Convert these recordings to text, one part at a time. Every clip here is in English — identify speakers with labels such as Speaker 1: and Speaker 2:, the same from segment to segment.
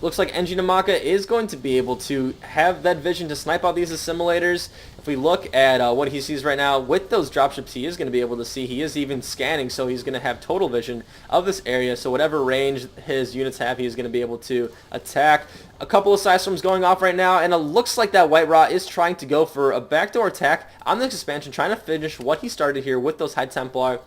Speaker 1: looks like NGAmaka is going to be able to have that vision to snipe out these assimilators. If we look at what he sees right now with those dropships, he is going to be able to see. He is even scanning, so he's going to have total vision of this area. So whatever range his units have, he is going to be able to attack. A couple of side storms going off right now, and it looks like that WhiteRa is trying to go for a backdoor attack on this expansion, trying to finish what he started here with those High Templar.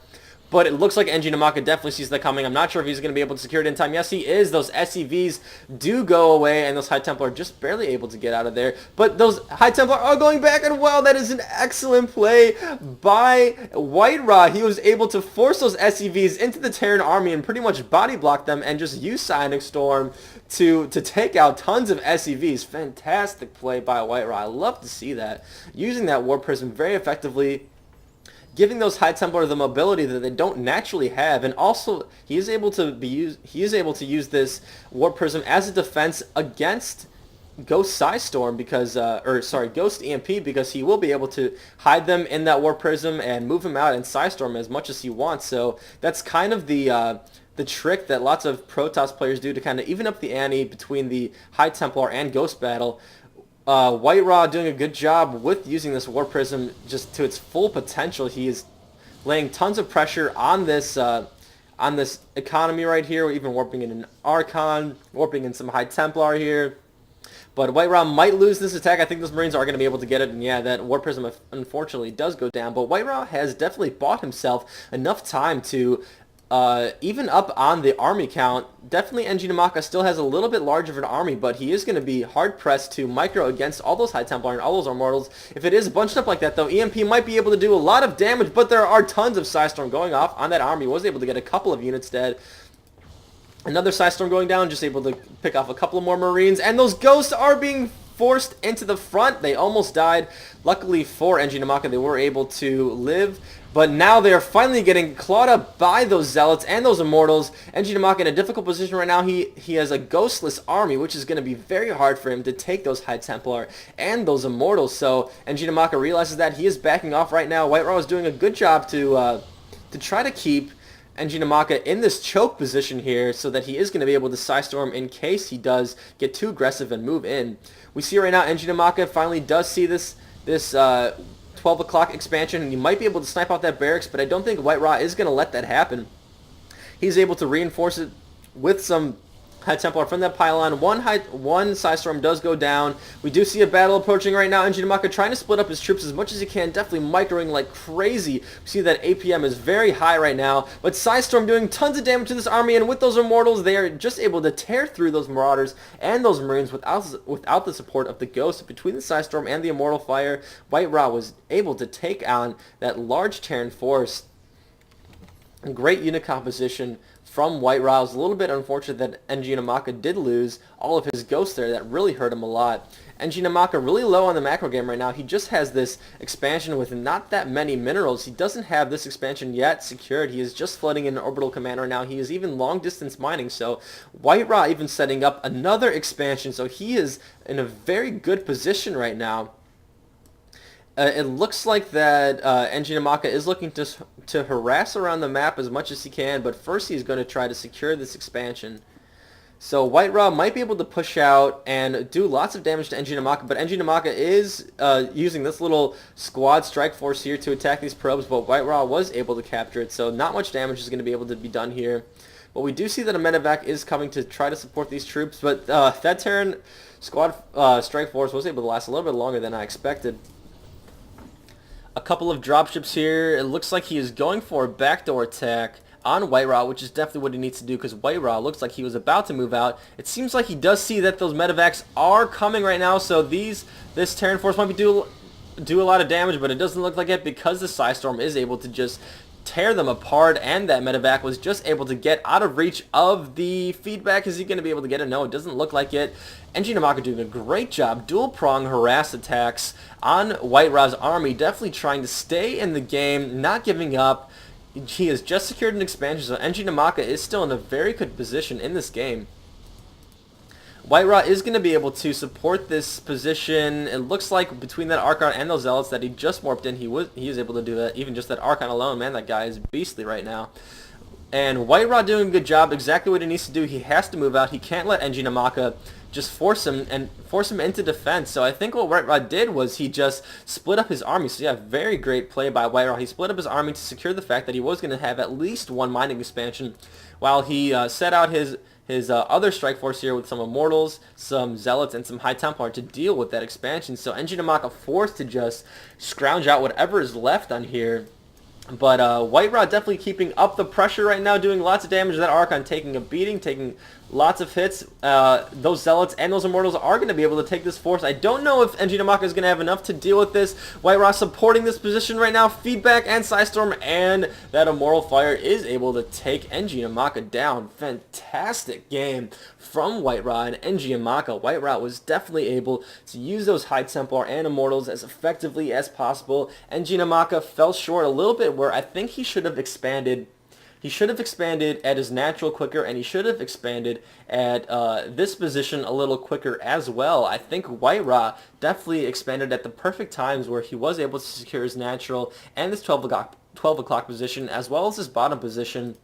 Speaker 1: But it looks like NGAmaka definitely sees that coming. I'm not sure if he's going to be able to secure it in time. Yes, he is. Those SCVs do go away, and those High Templar are just barely able to get out of there. But those High Templar are going back, and wow, that is an excellent play by WhiteRa. He was able to force those SCVs into the Terran army and pretty much body block them and just use Psionic Storm to take out tons of SCVs. Fantastic play by WhiteRa. I love to see that. Using that Warp Prism very effectively, giving those High Templar the mobility that they don't naturally have, and also he is able to use this Warp Prism as a defense against Ghost Psystorm because, Ghost EMP, because he will be able to hide them in that Warp Prism and move him out and Psystorm as much as he wants. So that's kind of the trick that lots of Protoss players do to kind of even up the ante between the High Templar and Ghost battle. WhiteRa doing a good job with using this Warp Prism just to its full potential. He is laying tons of pressure on this economy right here. We're even warping in an Archon, warping in some High Templar here. But WhiteRa might lose this attack. I think those Marines are going to be able to get it. And yeah, that Warp Prism unfortunately does go down. But WhiteRa has definitely bought himself enough time to even up on the army count. Definitely NGAmaka still has a little bit larger of an army, but he is going to be hard pressed to micro against all those High Templar and all those Immortals. If it is bunched up like that though, EMP might be able to do a lot of damage, but there are tons of Psystorm going off on that army. Was able to get a couple of units dead. Another Psystorm going down, just able to pick off a couple of more Marines, and those Ghosts are being forced into the front. They almost died. Luckily for NGAmaka, they were able to live. But now they are finally getting clawed up by those Zealots and those Immortals. NGAmaka in a difficult position right now. He has a ghostless army, which is going to be very hard for him to take those High Templar and those Immortals. So NGAmaka realizes that he is backing off right now. WhiteRa is doing a good job to try to keep NGAmaka in this choke position here so that he is going to be able to Psystorm in case he does get too aggressive and move in. We see right now NGAmaka finally does see this 12 o'clock expansion, and he might be able to snipe out that barracks, but I don't think WhiteRa is going to let that happen. He's able to reinforce it with some High Templar from that pylon. One Psystorm does go down. We do see a battle approaching right now. NGAmaka trying to split up his troops as much as he can, definitely microing like crazy. We see that APM is very high right now, but Psystorm doing tons of damage to this army, and with those Immortals, they are just able to tear through those Marauders and those Marines without the support of the Ghost. Between the Psystorm and the Immortal Fire, WhiteRa was able to take on that large Terran force. Great unit composition from WhiteRa. It was a little bit unfortunate that NGAmaka did lose all of his Ghosts there. That really hurt him a lot. NGAmaka really low on the macro game right now. He just has this expansion with not that many minerals. He doesn't have this expansion yet secured. He is just flooding in an orbital command right now. He is even long distance mining. So WhiteRa even setting up another expansion. So he is in a very good position right now. It looks like that NGAmaka is looking to harass around the map as much as he can, but first he's going to try to secure this expansion. So WhiteRa might be able to push out and do lots of damage to NGAmaka, but NGAmaka is using this little squad strike force here to attack these probes, but WhiteRa was able to capture it, so not much damage is going to be able to be done here. But we do see that a medevac is coming to try to support these troops, but that Terran squad strike force was able to last a little bit longer than I expected. A couple of dropships here. It looks like he is going for a backdoor attack on WhiteRa, which is definitely what he needs to do because WhiteRa looks like he was about to move out. It seems like he does see that those medevacs are coming right now, so this Terran force might be do a lot of damage, but it doesn't look like it because the Psystorm is able to just tear them apart, and that medevac was just able to get out of reach of the feedback. Is he going to be able to get it? No, it doesn't look like it. NGAmaka doing a great job, dual prong harass attacks on WhiteRa's army, definitely trying to stay in the game, not giving up. He has just secured an expansion, so NGAmaka is still in a very good position in this game. WhiteRa is going to be able to support this position. It looks like between that Archon and those Zealots that he just warped in, he is able to do that. Even just that Archon alone, man, that guy is beastly right now. And WhiteRa doing a good job, exactly what he needs to do. He has to move out. He can't let NGAmaka just force him into defense. So I think what WhiteRa did was he just split up his army. So yeah, very great play by WhiteRa. He split up his army to secure the fact that he was going to have at least one mining expansion, while he set out his other strike force here with some Immortals, some Zealots, and some High Templar to deal with that expansion. So NGAmaka forced to just scrounge out whatever is left on here. But WhiteRa definitely keeping up the pressure right now, doing lots of damage to that Archon, taking a beating, taking lots of hits. Those Zealots and those Immortals are going to be able to take this force. I don't know if NGAmaka is going to have enough to deal with this. WhiteRa supporting this position right now. Feedback and Psystorm, and that Immortal Fire is able to take NGAmaka down. Fantastic game from WhiteRa and NGAmaka. WhiteRa was definitely able to use those High Templar and Immortals as effectively as possible. NGAmaka fell short a little bit, where I think he should have expanded. He should have expanded at his natural quicker, and he should have expanded at this position a little quicker as well. I think WhiteRa definitely expanded at the perfect times where he was able to secure his natural and this 12 o'clock position, as well as his bottom position,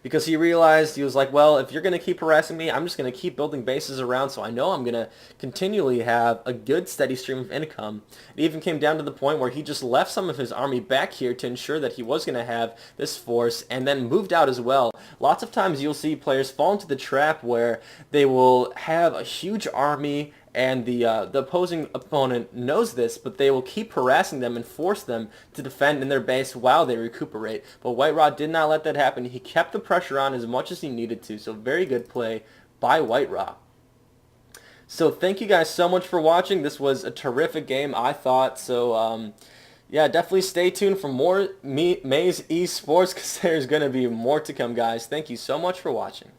Speaker 1: because he realized, he was like, well, if you're going to keep harassing me, I'm just going to keep building bases around, so I know I'm going to continually have a good steady stream of income. It even came down to the point where he just left some of his army back here to ensure that he was going to have this force, and then moved out as well. Lots of times you'll see players fall into the trap where they will have a huge army, and the opposing opponent knows this, but they will keep harassing them and force them to defend in their base while they recuperate. But WhiteRa did not let that happen. He kept the pressure on as much as he needed to, so very good play by WhiteRa. So thank you guys so much for watching. This was a terrific game, I thought. So yeah, definitely stay tuned for more Maze Esports, because there's going to be more to come, guys. Thank you so much for watching.